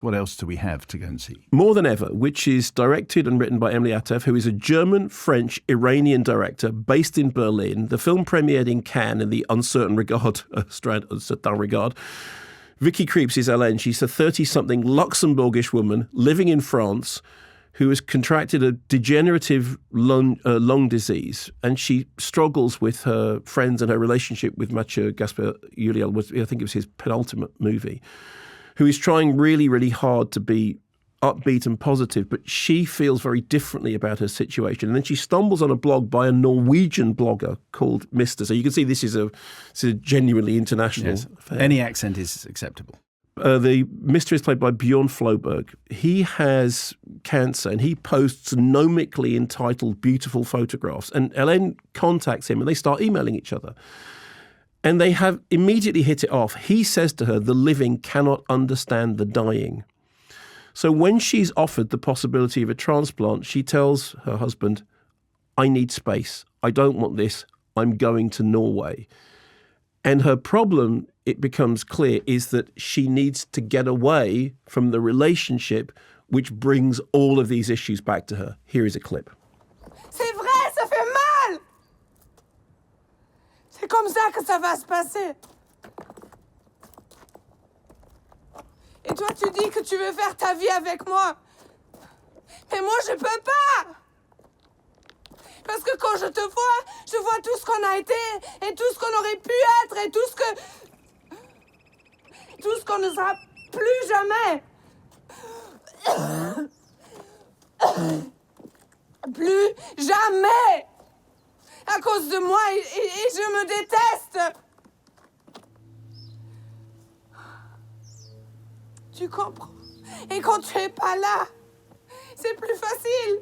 What else do we have to go and see? More Than Ever, which is directed and written by Emily Atef, who is a German-French-Iranian director based in Berlin. The film premiered in Cannes in the uncertain regard. Vicky Krieps is Hélène. She's a 30-something Luxembourgish woman living in France who has contracted a degenerative lung disease, and she struggles with her friends and her relationship with Mathieu Gaspard-Ulliel, I think it was his penultimate movie, who is trying really, really hard to be upbeat and positive, but she feels very differently about her situation. And then she stumbles on a blog by a Norwegian blogger called Mr. So you can see this is a genuinely international affair. Any accent is acceptable. The Mr. is played by Bjorn Floberg. He has cancer and he posts gnomically entitled beautiful photographs. And Hélène contacts him and they start emailing each other. And they have immediately hit it off. He says to her, the living cannot understand the dying. So when she's offered the possibility of a transplant, she tells her husband, I need space. I don't want this. I'm going to Norway. And her problem, it becomes clear, is that she needs to get away from the relationship which brings all of these issues back to her. Here is a clip. C'est vrai, ça fait mal! C'est comme ça que ça va se passer. Et toi, tu dis que tu veux faire ta vie avec moi. Mais moi, je peux pas! Parce que quand je te vois tout ce qu'on a été, et tout ce qu'on aurait pu être, et tout ce qu'on ne sera plus jamais. Plus jamais! À cause de moi, et je me déteste! Tu comprends? Et quand tu es pas là, c'est plus facile.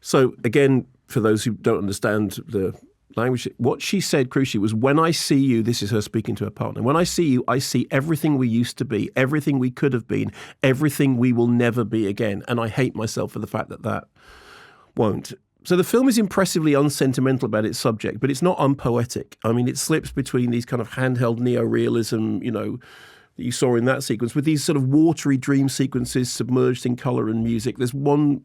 So again, for those who don't understand the language, what she said crucially was, when I see you, this is her speaking to her partner, when I see you, I see everything we used to be, everything we could have been, everything we will never be again. And I hate myself for the fact that that won't. So the film is impressively unsentimental about its subject, but it's not unpoetic. I mean, it slips between these kind of handheld neorealism, that you saw in that sequence, with these sort of watery dream sequences submerged in colour and music. There's one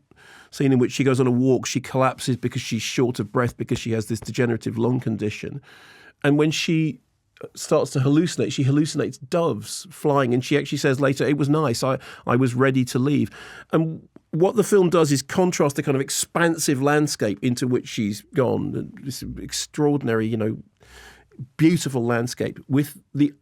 scene in which she goes on a walk, she collapses because she's short of breath because she has this degenerative lung condition. And when she starts to hallucinate, she hallucinates doves flying, and she actually says later, it was nice, I was ready to leave. And what the film does is contrast the kind of expansive landscape into which she's gone, this extraordinary, beautiful landscape, with the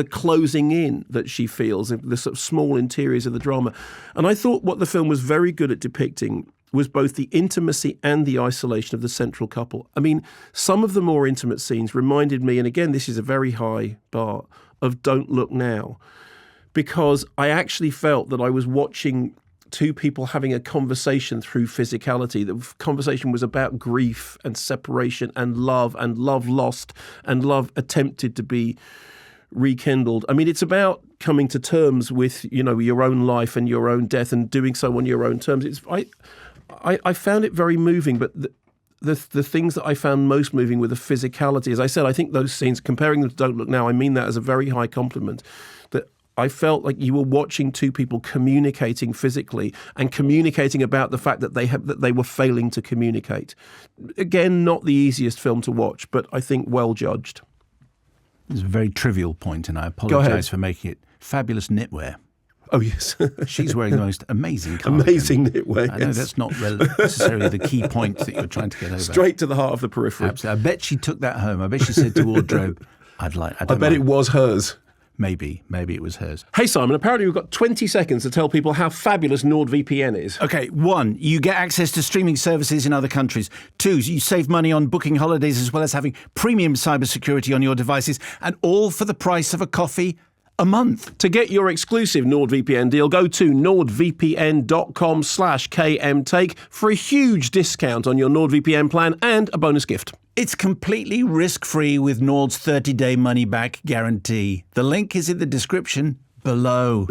closing in that she feels, the sort of small interiors of the drama. And I thought what the film was very good at depicting was both the intimacy and the isolation of the central couple. I mean, some of the more intimate scenes reminded me, and again, this is a very high bar, of Don't Look Now, because I actually felt that I was watching two people having a conversation through physicality. The conversation was about grief and separation and love lost and love attempted to be rekindled. I mean, it's about coming to terms with, your own life and your own death and doing so on your own terms. I found it very moving, but the things that I found most moving were the physicality. As I said, I think those scenes, comparing them to Don't Look Now, I mean that as a very high compliment, that I felt like you were watching two people communicating physically and communicating about the fact that they were failing to communicate. Again, not the easiest film to watch, but I think well judged. It's a very trivial point, and I apologise for making it. Fabulous knitwear. Oh, yes. She's wearing the most amazing cardigan. Amazing knitwear, I know that's not necessarily the key point that you're trying to get over. Straight to the heart of the periphery. Absolutely. I bet she took that home. I bet she said to wardrobe, I bet it was hers. Maybe it was hers. Hey, Simon, apparently we've got 20 seconds to tell people how fabulous NordVPN is. Okay, 1, you get access to streaming services in other countries. 2, you save money on booking holidays as well as having premium cybersecurity on your devices, and all for the price of a coffee a month. To get your exclusive NordVPN deal, go to nordvpn.com/KMTake for a huge discount on your NordVPN plan and a bonus gift. It's completely risk-free with Nord's 30-day money-back guarantee. The link is in the description below.